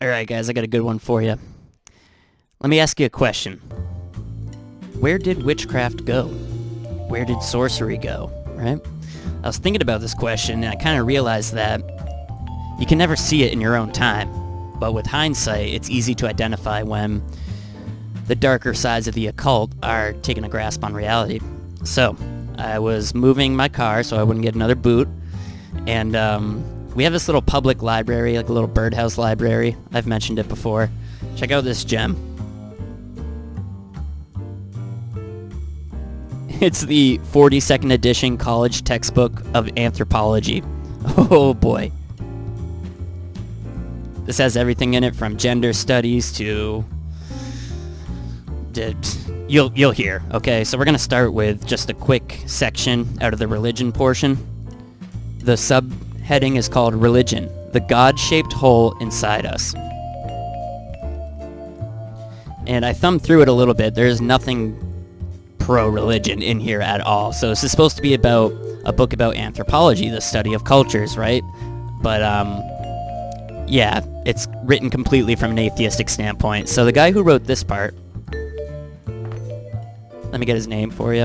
Alright guys, I got a good one for you. Let me ask you a question. Where did witchcraft go? Where did sorcery go, right? I was thinking about this question and I kind of realized that you can never see it in your own time. But with hindsight, it's easy to identify when the darker sides of the occult are taking a grasp on reality. So, I was moving my car so I wouldn't get another boot, and we have this little public library, like a little birdhouse library. I've mentioned it before. Check out this gem. It's the 42nd edition college textbook of anthropology. Oh boy. This has everything in it from gender studies to... You'll hear, okay? So we're going to start with just a quick section out of the religion portion. The subheading is called Religion, the God-shaped hole inside us. And I thumbed through it a little bit. There's nothing pro-religion in here at all. So this is supposed to be about a book about anthropology, the study of cultures, right? But, yeah, it's written completely from an atheistic standpoint. So the guy who wrote this part... Let me get his name for you.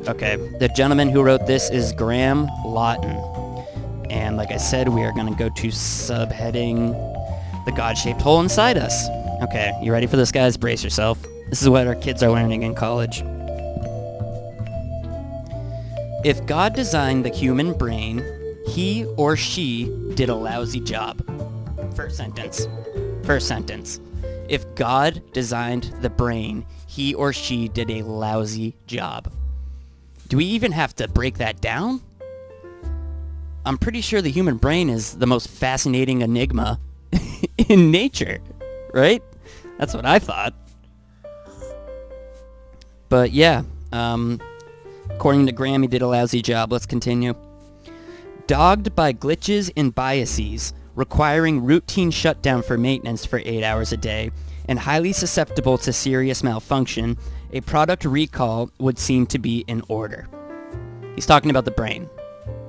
Okay, the gentleman who wrote this is Graham Lawton. And like I said, we are going to go to subheading the God-shaped hole inside us. Okay, you ready for this, guys? Brace yourself. This is what our kids are learning in college. If God designed the human brain, he or she did a lousy job. First sentence. If God designed the brain, he or she did a lousy job. Do we even have to break that down? I'm pretty sure the human brain is the most fascinating enigma in nature, right? That's what I thought. But yeah, according to Graham, he did a lousy job. Let's continue. Dogged by glitches and biases, requiring routine shutdown for maintenance for 8 hours a day, and highly susceptible to serious malfunction, a product recall would seem to be in order. He's talking about the brain.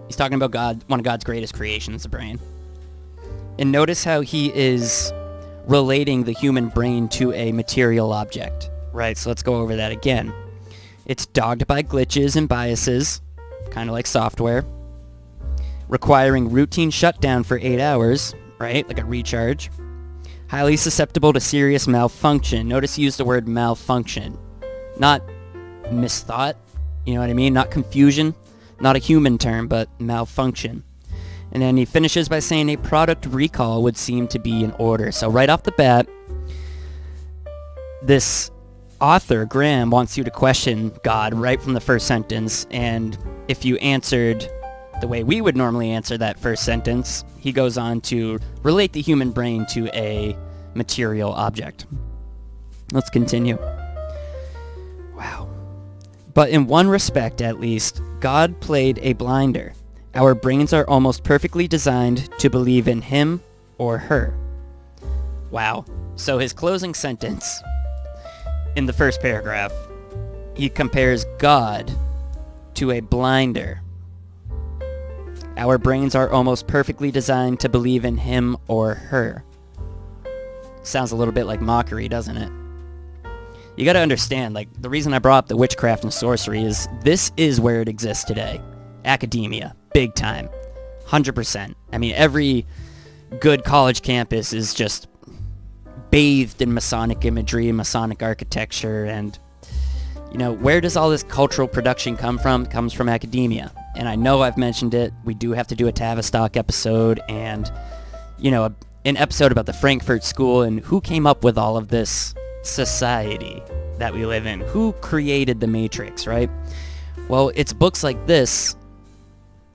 He's talking about God, one of God's greatest creations, the brain. And notice how he is relating the human brain to a material object, right? So let's go over that again. It's dogged by glitches and biases, kind of like software, requiring routine shutdown for 8 hours, right? Like a recharge. Highly susceptible to serious malfunction. Notice he used the word malfunction. Not misthought, you know what I mean? Not confusion. Not a human term, but malfunction. And then he finishes by saying a product recall would seem to be in order. So right off the bat, this author, Graham, wants you to question God right from the first sentence. And if you answered the way we would normally answer that first sentence, he goes on to relate the human brain to a material object. Let's continue. Wow. But in one respect, at least, God played a blinder. Our brains are almost perfectly designed to believe in him or her. Wow. So his closing sentence in the first paragraph, he compares God to a blinder. Our brains are almost perfectly designed to believe in him or her. Sounds a little bit like mockery, doesn't it? You gotta understand, like, the reason I brought up the witchcraft and sorcery is this is where it exists today. Academia. Big time. 100%. I mean, every good college campus is just bathed in Masonic imagery and Masonic architecture, and, you know, where does all this cultural production come from? It comes from academia. And I know I've mentioned it. We do have to do a Tavistock episode and, you know, an episode about the Frankfurt School and who came up with all of this society that we live in. Who created the Matrix, right? Well, it's books like this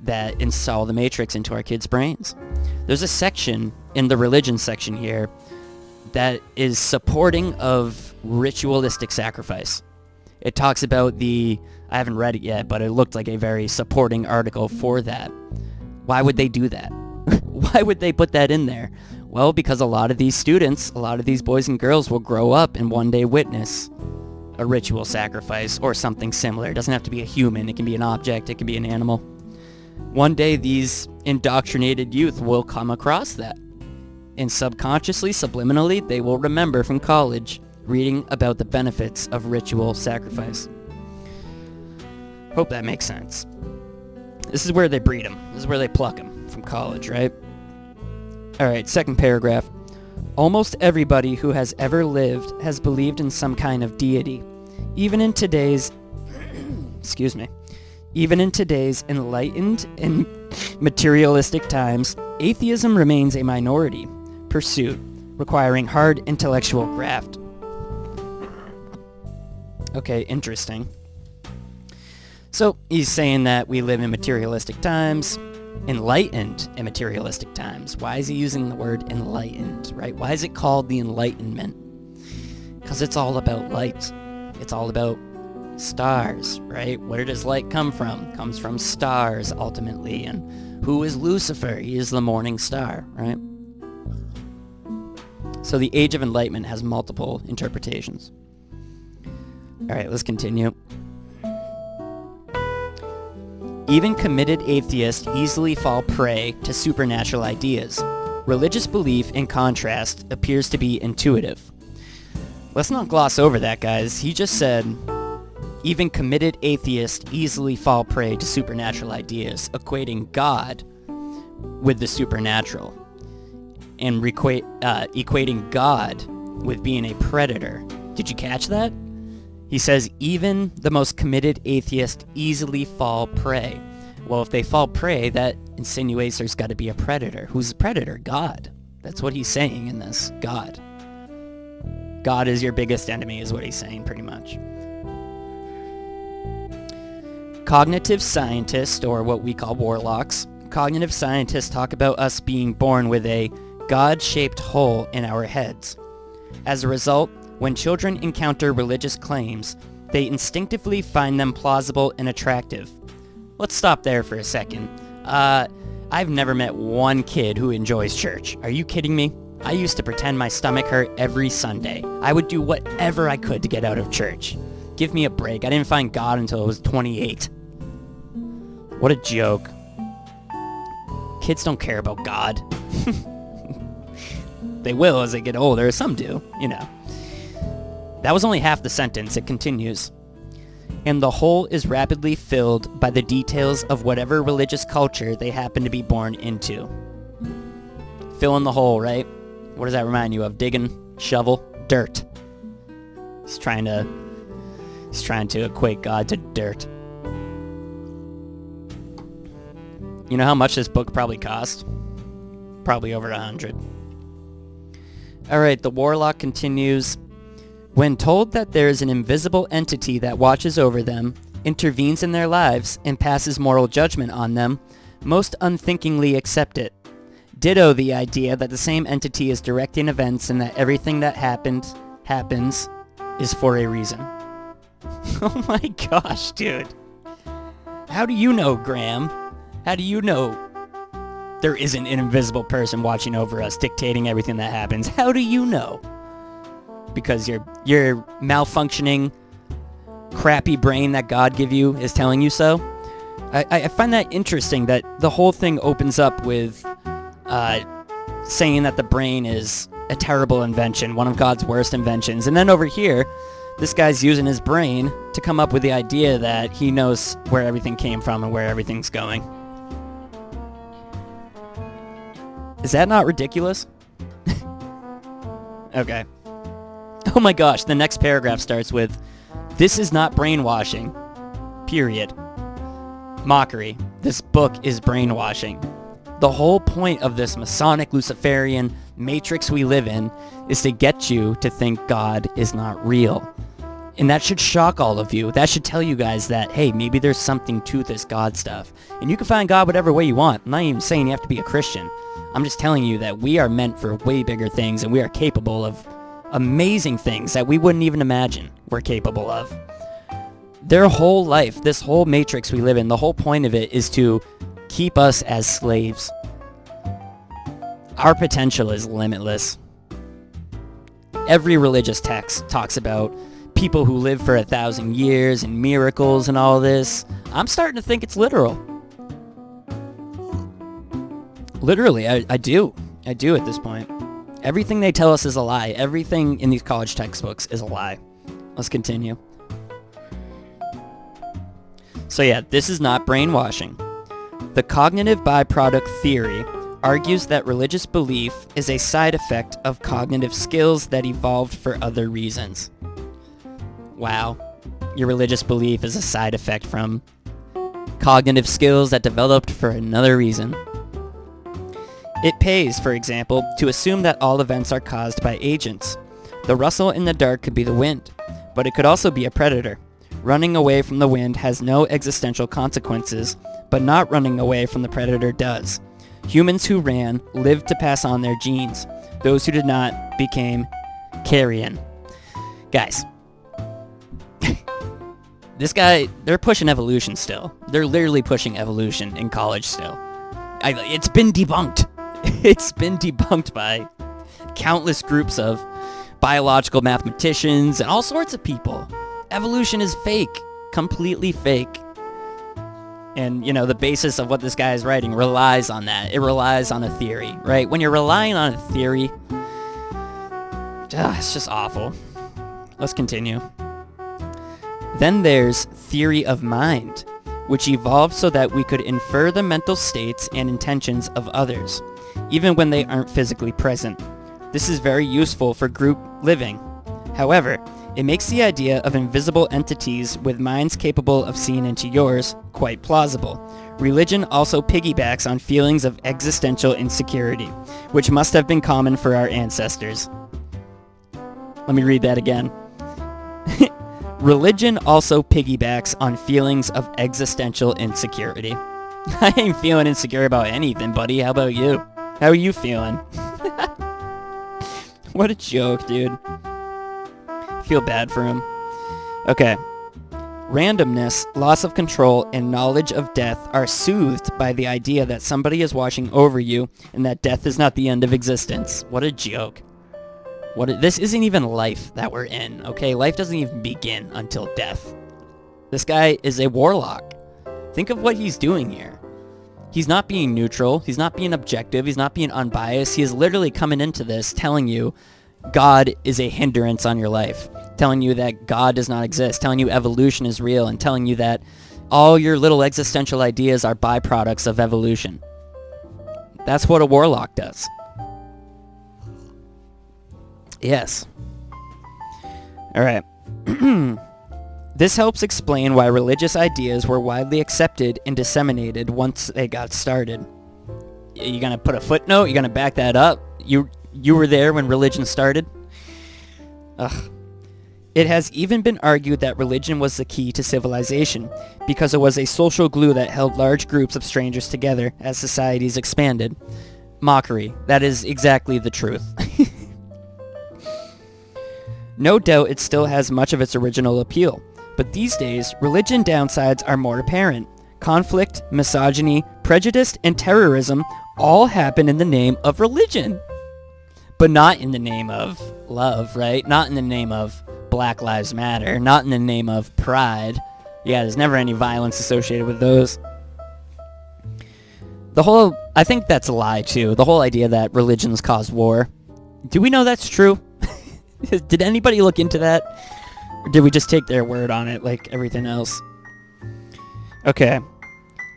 that install the Matrix into our kids' brains. There's a section in the religion section here that is supporting of ritualistic sacrifice. It talks about I haven't read it yet, but it looked like a very supporting article for that. Why would they do that? Why would they put that in there? Well, because a lot of these students, a lot of these boys and girls will grow up and one day witness a ritual sacrifice or something similar. It doesn't have to be a human. It can be an object. It can be an animal. One day these indoctrinated youth will come across that. And subconsciously, subliminally, they will remember from college reading about the benefits of ritual sacrifice. Hope that makes sense. This is where they breed them. This is where they pluck them from college, right? Alright, second paragraph. Almost everybody who has ever lived has believed in some kind of deity. Even in today's enlightened and materialistic times, atheism remains a minority pursuit requiring hard intellectual graft. Okay, interesting. So he's saying that we live in materialistic times, enlightened and materialistic times. Why is he using the word enlightened, right? Why is it called the Enlightenment? Because it's all about light. It's all about stars, right? Where does light come from? It comes from stars, ultimately. And who is Lucifer? He is the morning star, right? So the Age of Enlightenment has multiple interpretations. All right, let's continue. Even committed atheists easily fall prey to supernatural ideas. Religious belief, in contrast, appears to be intuitive. Let's not gloss over that, guys. He just said, even committed atheists easily fall prey to supernatural ideas, equating God with the supernatural, and equating God with being a predator. Did you catch that? He says, even the most committed atheists easily fall prey. Well, if they fall prey, that insinuates there's got to be a predator. Who's the predator? God. That's what he's saying in this. God. God is your biggest enemy, is what he's saying, pretty much. Cognitive scientists, or what we call warlocks, cognitive scientists talk about us being born with a God-shaped hole in our heads. As a result, when children encounter religious claims, they instinctively find them plausible and attractive. Let's stop there for a second. I've never met one kid who enjoys church. Are you kidding me? I used to pretend my stomach hurt every Sunday. I would do whatever I could to get out of church. Give me a break. I didn't find God until I was 28. What a joke. Kids don't care about God. They will as they get older. Some do, you know. That was only half the sentence. It continues. And the whole is rapidly filled by the details of whatever religious culture they happen to be born into. Fill in the hole, right? What does that remind you of? Digging, shovel, dirt. He's trying to equate God to dirt. You know how much this book probably cost? Probably over $100. Alright, the warlock continues. When told that there is an invisible entity that watches over them, intervenes in their lives, and passes moral judgment on them, most unthinkingly accept it. Ditto the idea that the same entity is directing events and that everything that happens is for a reason. Oh my gosh, dude. How do you know, Graham? How do you know there isn't an invisible person watching over us, dictating everything that happens? How do you know? Because your malfunctioning, crappy brain that God gave you is telling you so? I find that interesting that the whole thing opens up with saying that the brain is a terrible invention, one of God's worst inventions. And then over here, this guy's using his brain to come up with the idea that he knows where everything came from and where everything's going. Is that not ridiculous? Okay. Oh my gosh, the next paragraph starts with, "This is not brainwashing. Period. Mockery. This book is brainwashing." The whole point of this Masonic Luciferian matrix we live in is to get you to think God is not real. And that should shock all of you. That should tell you guys that, hey, maybe there's something to this God stuff. And you can find God whatever way you want. I'm not even saying you have to be a Christian. I'm just telling you that we are meant for way bigger things, and we are capable of amazing things that we wouldn't even imagine we're capable of. Their whole life, this whole matrix we live in, the whole point of it is to keep us as slaves. Our potential is limitless. Every religious text talks about people who live for 1,000 years and miracles and all this. I'm starting to think it's literal. Literally, I do. I do at this point. Everything they tell us is a lie. Everything in these college textbooks is a lie. Let's continue. So yeah, this is not brainwashing. The cognitive byproduct theory argues that religious belief is a side effect of cognitive skills that evolved for other reasons. Wow. Your religious belief is a side effect from cognitive skills that developed for another reason. It pays, for example, to assume that all events are caused by agents. The rustle in the dark could be the wind, but it could also be a predator. Running away from the wind has no existential consequences, but not running away from the predator does. Humans who ran lived to pass on their genes. Those who did not became carrion. Guys, this guy, they're pushing evolution still. They're literally pushing evolution in college still. It's been debunked. It's been debunked by countless groups of biological mathematicians and all sorts of people. Evolution is fake. Completely fake. And, you know, the basis of what this guy is writing relies on that. It relies on a theory, right? When you're relying on a theory, it's just awful. Let's continue. Then there's theory of mind, which evolved so that we could infer the mental states and intentions of others, even when they aren't physically present. This is very useful for group living. However, it makes the idea of invisible entities with minds capable of seeing into yours quite plausible. Religion also piggybacks on feelings of existential insecurity, which must have been common for our ancestors. Let me read that again. Religion also piggybacks on feelings of existential insecurity. I ain't feeling insecure about anything, buddy. How about you? How are you feeling? What a joke, dude. Feel bad for him. Okay. Randomness, loss of control, and knowledge of death are soothed by the idea that somebody is watching over you and that death is not the end of existence. What a joke. This isn't even life that we're in, okay? Life doesn't even begin until death. This guy is a warlock. Think of what he's doing here. He's not being neutral. He's not being objective. He's not being unbiased. He is literally coming into this telling you God is a hindrance on your life, telling you that God does not exist, telling you evolution is real, and telling you that all your little existential ideas are byproducts of evolution. That's what a warlock does. Yes. All right. This helps explain why religious ideas were widely accepted and disseminated once they got started. You gonna put a footnote? You gonna back that up? You were there when religion started? Ugh. It has even been argued that religion was the key to civilization, because it was a social glue that held large groups of strangers together as societies expanded. Mockery. That is exactly the truth. No doubt it still has much of its original appeal, but these days, religion downsides are more apparent. Conflict, misogyny, prejudice, and terrorism all happen in the name of religion. But not in the name of love, right? Not in the name of Black Lives Matter. Not in the name of pride. Yeah, there's never any violence associated with those. I think that's a lie, too. The whole idea that religions cause war. Do we know that's true? Did anybody look into that? Or did we just take their word on it like everything else? Okay.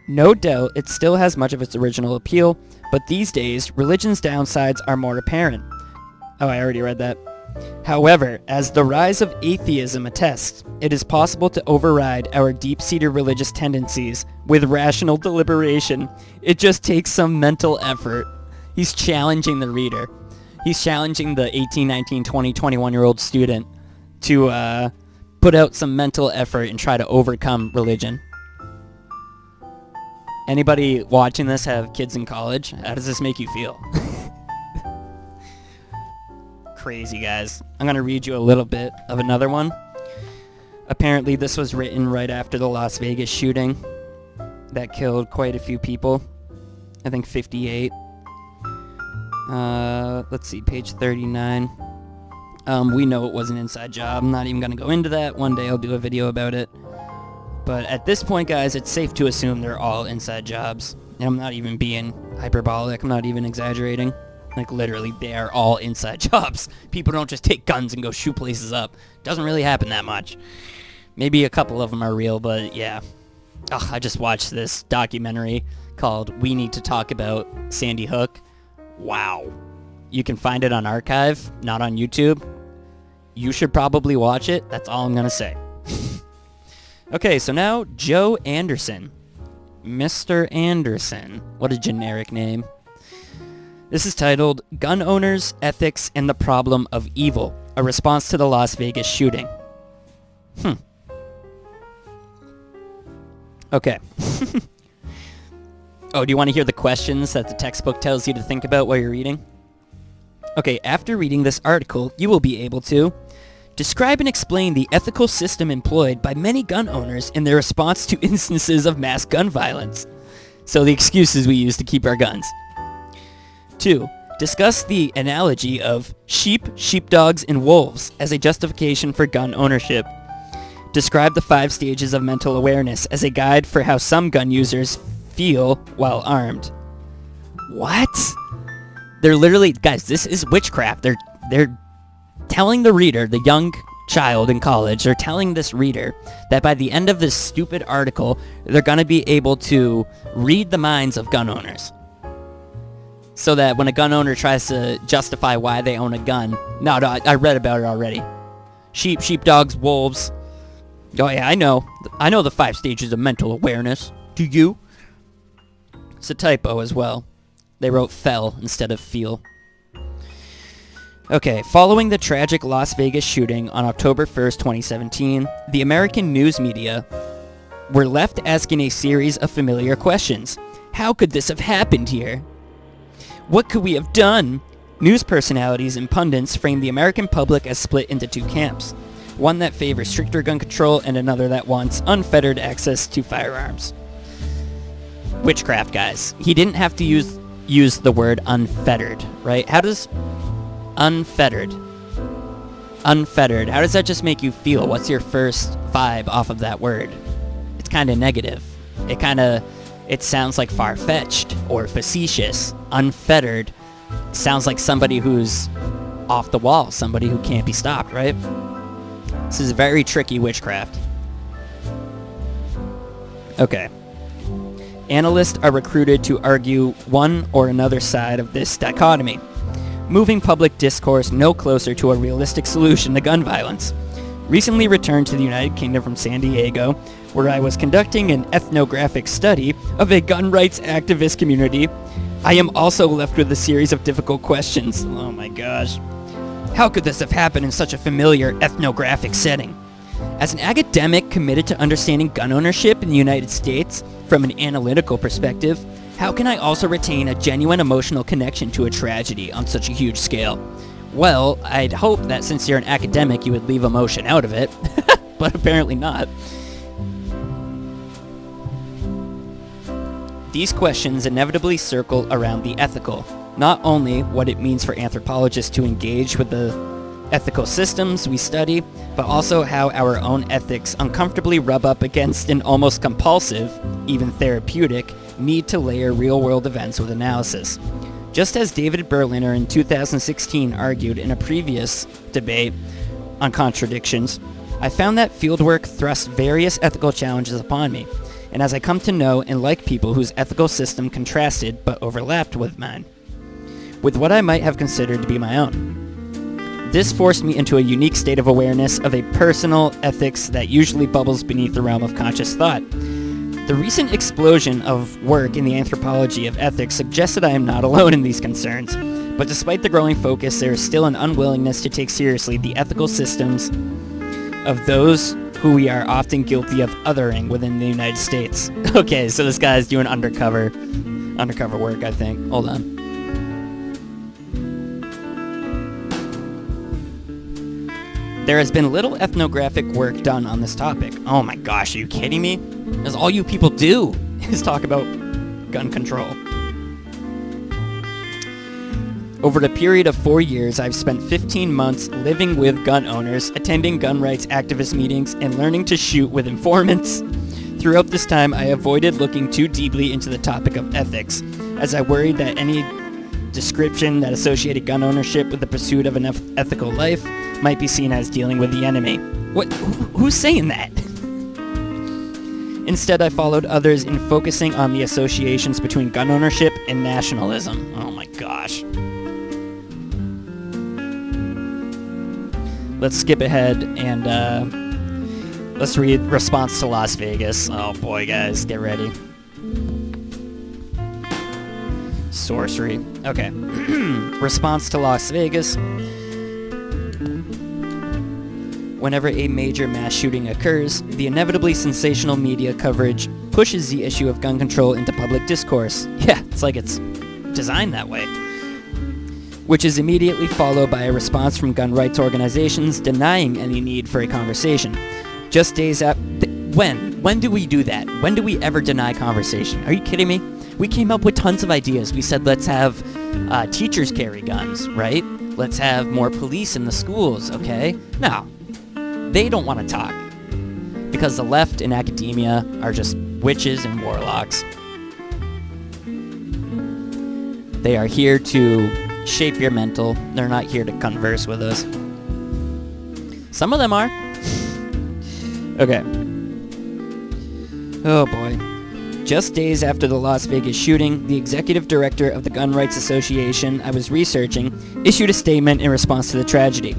No doubt it still has much of its original appeal, but these days, religion's downsides are more apparent. Oh, I already read that. However, as the rise of atheism attests, it is possible to override our deep-seated religious tendencies with rational deliberation. It just takes some mental effort. He's challenging the reader. He's challenging the 18, 19, 20, 21-year-old student to put out some mental effort and try to overcome religion. Anybody watching this have kids in college? How does this make you feel? Crazy, guys. I'm going to read you a little bit of another one. Apparently, this was written right after the Las Vegas shooting that killed quite a few people. I think 58. Let's see, page 39. We know it was an inside job. I'm not even going to go into that. One day I'll do a video about it. But at this point, guys, it's safe to assume they're all inside jobs. And I'm not even being hyperbolic. I'm not even exaggerating. Like, literally, they are all inside jobs. People don't just take guns and go shoot places up. Doesn't really happen that much. Maybe a couple of them are real, but yeah. Ugh, I just watched this documentary called We Need to Talk About Sandy Hook. Wow. You can find it on Archive, not on YouTube. You should probably watch it. That's all I'm going to say. Okay, so now Joe Anderson. Mr. Anderson. What a generic name. This is titled Gun Owners, Ethics, and the Problem of Evil, a response to the Las Vegas shooting. Okay. Oh, do you want to hear the questions that the textbook tells you to think about while you're reading? Okay, after reading this article, you will be able to describe and explain the ethical system employed by many gun owners in their response to instances of mass gun violence. So the excuses we use to keep our guns. 2. Discuss the analogy of sheep, sheepdogs, and wolves as a justification for gun ownership. Describe the 5 stages of mental awareness as a guide for how some gun users feel while armed. What? They're literally, guys, this is witchcraft. They're telling the reader, the young child in college, they're telling this reader that by the end of this stupid article, they're going to be able to read the minds of gun owners. So that when a gun owner tries to justify why they own a gun, no, I read about it already. Sheep, sheepdogs, wolves. Oh yeah, I know the 5 stages of mental awareness. Do you? It's a typo as well. They wrote fell instead of feel. Okay, following the tragic Las Vegas shooting on October 1st, 2017, the American news media were left asking a series of familiar questions. How could this have happened here? What could we have done? News personalities and pundits framed the American public as split into 2 camps. One that favors stricter gun control and another that wants unfettered access to firearms. Witchcraft, guys. He didn't have to use the word unfettered, right? How does unfettered, how does that just make you feel? What's your first vibe off of that word? It's kind of negative. It sounds like far-fetched or facetious. Unfettered sounds like somebody who's off the wall, somebody who can't be stopped, right? This is very tricky witchcraft. Okay. Analysts are recruited to argue one or another side of this dichotomy, moving public discourse no closer to a realistic solution to gun violence. Recently returned to the United Kingdom from San Diego, where I was conducting an ethnographic study of a gun rights activist community, I am also left with a series of difficult questions. Oh my gosh. How could this have happened in such a familiar ethnographic setting? As an academic committed to understanding gun ownership in the United States from an analytical perspective, how can I also retain a genuine emotional connection to a tragedy on such a huge scale? Well, I'd hope that since you're an academic, you would leave emotion out of it, but apparently not. These questions inevitably circle around the ethical, not only what it means for anthropologists to engage with the ethical systems we study, but also how our own ethics uncomfortably rub up against an almost compulsive, even therapeutic, need to layer real-world events with analysis. Just as David Berliner in 2016 argued in a previous debate on contradictions, I found that fieldwork thrust various ethical challenges upon me, and as I come to know and like people whose ethical system contrasted but overlapped with mine, with what I might have considered to be my own. This forced me into a unique state of awareness of a personal ethics that usually bubbles beneath the realm of conscious thought. The recent explosion of work in the anthropology of ethics suggests that I am not alone in these concerns, but despite the growing focus, there is still an unwillingness to take seriously the ethical systems of those who we are often guilty of othering within the United States. Okay, so this guy's doing undercover work, I think. Hold on. There has been little ethnographic work done on this topic. Oh my gosh, are you kidding me? That's all you people do is talk about gun control. Over the period of 4 years, I've spent 15 months living with gun owners, attending gun rights activist meetings, and learning to shoot with informants, Throughout this time, I avoided looking too deeply into the topic of ethics, as I worried that any description that associated gun ownership with the pursuit of an ethical life might be seen as dealing with the enemy. Who's saying that? Instead, I followed others in focusing on the associations between gun ownership and nationalism. Oh my gosh. Let's skip ahead and let's read Response to Las Vegas. Oh boy, guys, get ready. Sorcery. Okay. Response to Las Vegas. Whenever a major mass shooting occurs, the inevitably sensational media coverage pushes the issue of gun control into public discourse. Yeah, it's like it's designed that way. Which is immediately followed by a response from gun rights organizations denying any need for a conversation. Just days after... When do we do that? When do we ever deny conversation? Are you kidding me? We came up with tons of ideas. We said, let's have teachers carry guns, right? Let's have more police in the schools, okay? No. They don't want to talk. Because the left and academia are just witches and warlocks. They are here to shape your mental. They're not here to converse with us. Some of them are. Okay. Oh boy. Just days after the Las Vegas shooting, the executive director of the Gun Rights Association I was researching issued a statement in response to the tragedy.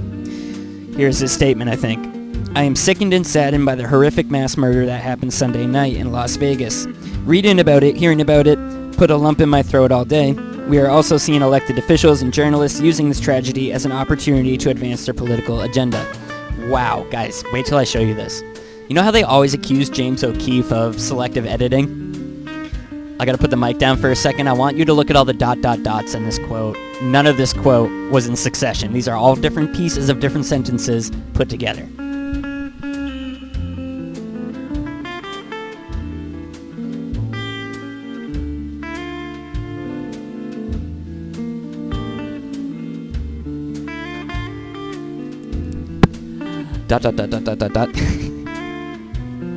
Here's his statement, I think. I am sickened and saddened by the horrific mass murder that happened Sunday night in Las Vegas. Reading about it, hearing about it, put a lump in my throat all day. We are also seeing elected officials and journalists using this tragedy as an opportunity to advance their political agenda. Wow, guys, wait till I show you this. You know how they always accuse James O'Keefe of selective editing? I gotta put the mic down for a second. I want you to look at all the dots in this quote. None of this quote was in succession. These are all different pieces of different sentences put together.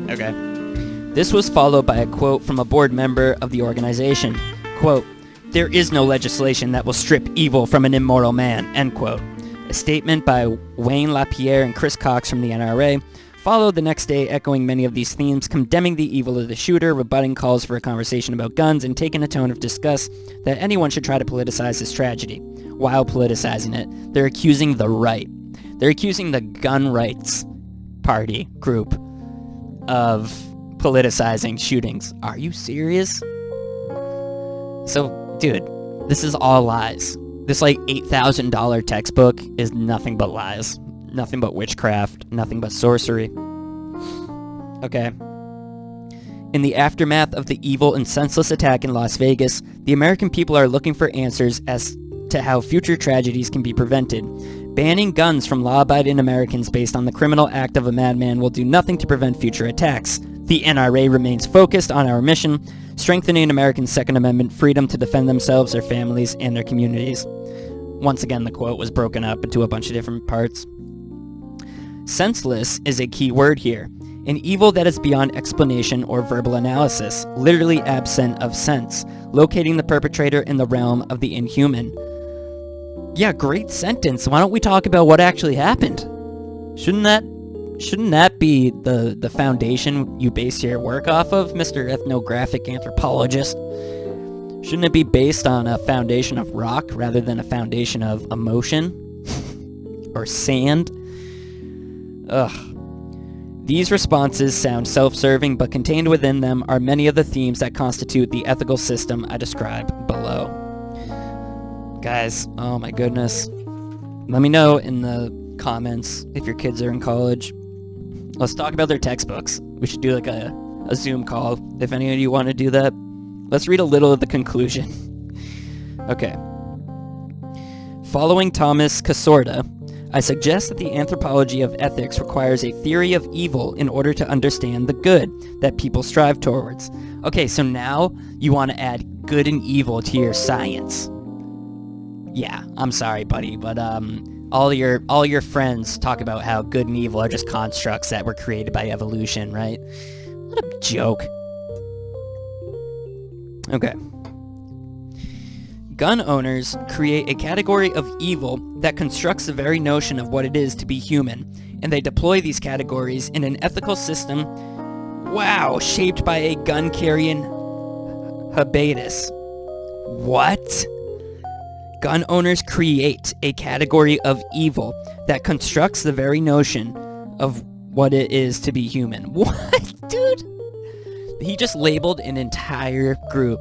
Okay. This was followed by a quote from a board member of the organization. Quote, "There is no legislation that will strip evil from an immoral man," end quote. A statement by Wayne LaPierre and Chris Cox from the NRA followed the next day, echoing many of these themes, condemning the evil of the shooter, rebutting calls for a conversation about guns, and taking a tone of disgust that anyone should try to politicize this tragedy. While politicizing it, they're accusing the right. They're accusing the gun rights party group of politicizing shootings. Are you serious? So, dude, this is all lies. This, like, $8,000 textbook is nothing but lies. Nothing but witchcraft. Nothing but sorcery. Okay. In the aftermath of the evil and senseless attack in Las Vegas, the American people are looking for answers as to how future tragedies can be prevented. Banning guns from law-abiding Americans based on the criminal act of a madman will do nothing to prevent future attacks. The NRA remains focused on our mission, strengthening Americans' Second Amendment freedom to defend themselves, their families, and their communities. Once again, the quote was broken up into a bunch of different parts. Senseless is a key word here. An evil that is beyond explanation or verbal analysis, literally absent of sense, locating the perpetrator in the realm of the inhuman. Yeah, great sentence. Why don't we talk about what actually happened? Shouldn't that be the foundation you base your work off of, Mr. Ethnographic Anthropologist? Shouldn't it be based on a foundation of rock rather than a foundation of emotion? Or sand? Ugh. These responses sound self-serving, but contained within them are many of the themes that constitute the ethical system I describe below. Guys, oh my goodness. Let me know in the comments if your kids are in college. Let's talk about their textbooks. We should do like a Zoom call if any of you want to do that. Let's read a little of the conclusion. Okay. Following Thomas Casorda, I suggest that the anthropology of ethics requires a theory of evil in order to understand the good that people strive towards. Okay, so now you want to add good and evil to your science. Yeah, I'm sorry, buddy, but all your friends talk about how good and evil are just constructs that were created by evolution, right? What a joke. Okay. Gun owners create a category of evil that constructs the very notion of what it is to be human, and they deploy these categories in an ethical system, shaped by a gun-carrying habitus. What? Gun owners create a category of evil that constructs the very notion of what it is to be human. What, dude? He just labeled an entire group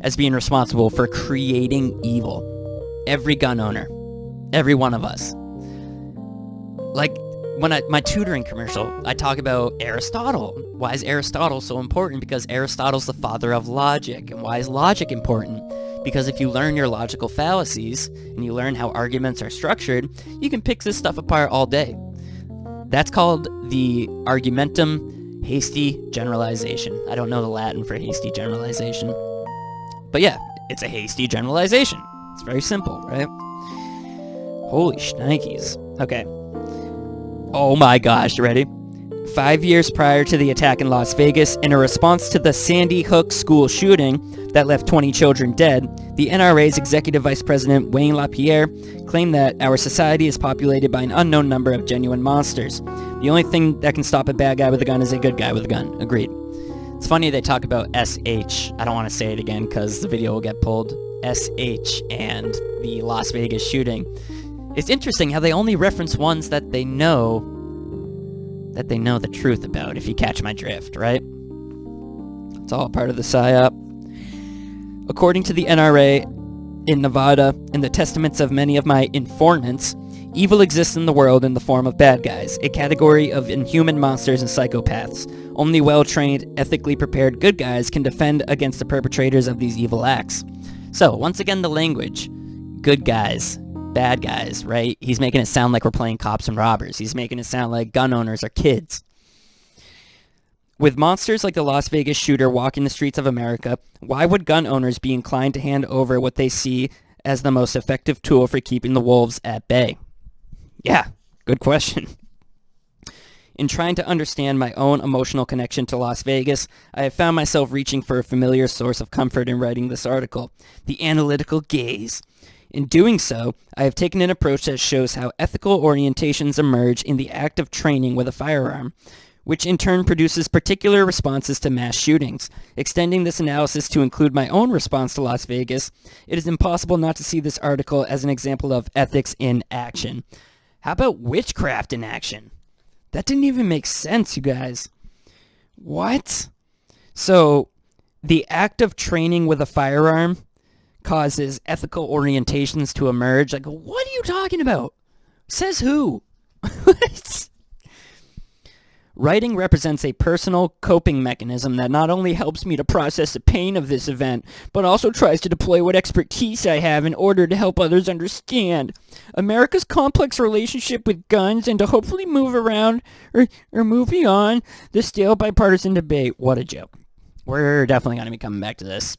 as being responsible for creating evil. Every gun owner. Every one of us. Like, when my tutoring commercial, I talk about Aristotle. Why is Aristotle so important? Because Aristotle's the father of logic. And why is logic important? Because if you learn your logical fallacies, and you learn how arguments are structured, you can pick this stuff apart all day. That's called the argumentum hasty generalization. I don't know the Latin for hasty generalization. But yeah, it's a hasty generalization. It's very simple, right? Holy shnikes. Okay. Oh my gosh, ready? 5 years prior to the attack in Las Vegas, in a response to the Sandy Hook school shooting that left 20 children dead, the NRA's executive vice president, Wayne LaPierre, claimed that our society is populated by an unknown number of genuine monsters. The only thing that can stop a bad guy with a gun is a good guy with a gun. Agreed. It's funny they talk about SH. I don't want to say it again because the video will get pulled. SH and the Las Vegas shooting. It's interesting how they only reference ones that they know the truth about, if you catch my drift, right? It's all part of the PSYOP. According to the NRA in Nevada and the testaments of many of my informants, evil exists in the world in the form of bad guys, a category of inhuman monsters and psychopaths. Only well-trained, ethically prepared good guys can defend against the perpetrators of these evil acts. So, once again, the language. Good guys. Bad guys, right? He's making it sound like we're playing cops and robbers. He's making it sound like gun owners are kids. With monsters like the Las Vegas shooter walking the streets of America, why would gun owners be inclined to hand over what they see as the most effective tool for keeping the wolves at bay? Yeah, good question. In trying to understand my own emotional connection to Las Vegas, I have found myself reaching for a familiar source of comfort in writing this article, the analytical gaze. In doing so, I have taken an approach that shows how ethical orientations emerge in the act of training with a firearm, which in turn produces particular responses to mass shootings. Extending this analysis to include my own response to Las Vegas, it is impossible not to see this article as an example of ethics in action. How about witchcraft in action? That didn't even make sense, you guys. What? So, the act of training with a firearm causes ethical orientations to emerge. Like, what are you talking about? Says who? Writing represents a personal coping mechanism that not only helps me to process the pain of this event, but also tries to deploy what expertise I have in order to help others understand America's complex relationship with guns and to hopefully move around or move beyond the stale bipartisan debate. What a joke. We're definitely going to be coming back to this.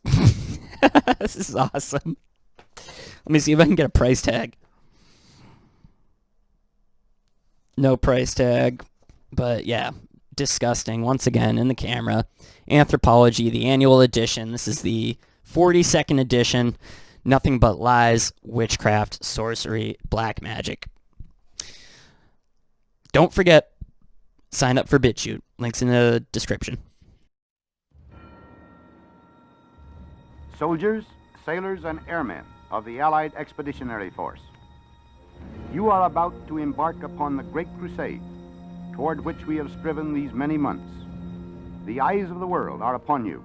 This is awesome. Let me see if I can get a price tag. No price tag. But yeah, disgusting. Once again, in the camera. Anthropology, the annual edition. This is the 42nd edition. Nothing but lies, witchcraft, sorcery, black magic. Don't forget, sign up for BitChute. Links in the description. Soldiers, sailors, and airmen of the Allied Expeditionary Force, you are about to embark upon the great crusade toward which we have striven these many months. The eyes of the world are upon you.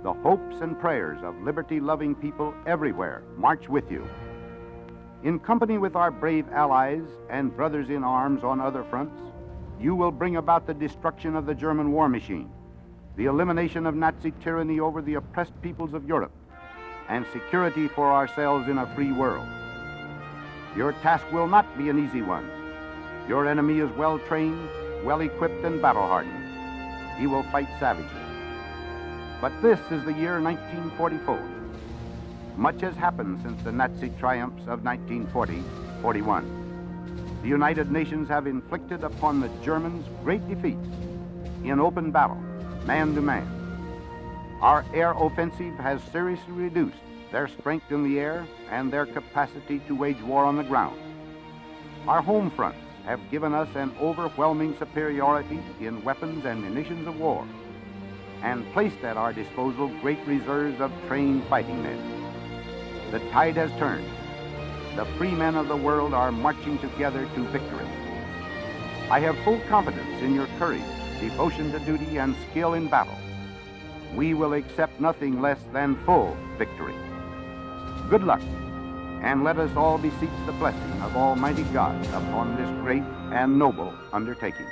The hopes and prayers of liberty-loving people everywhere march with you. In company with our brave allies and brothers in arms on other fronts, you will bring about the destruction of the German war machine, the elimination of Nazi tyranny over the oppressed peoples of Europe, and security for ourselves in a free world. Your task will not be an easy one. Your enemy is well-trained, well-equipped, and battle-hardened. He will fight savagely. But this is the year 1944. Much has happened since the Nazi triumphs of 1940-41. The United Nations have inflicted upon the Germans great defeats, in open battle, man to man. Our air offensive has seriously reduced their strength in the air and their capacity to wage war on the ground. Our home fronts have given us an overwhelming superiority in weapons and munitions of war, and placed at our disposal great reserves of trained fighting men. The tide has turned. The free men of the world are marching together to victory. I have full confidence in your courage, devotion to duty, and skill in battle. We will accept nothing less than full victory. Good luck, and let us all beseech the blessing of Almighty God upon this great and noble undertaking.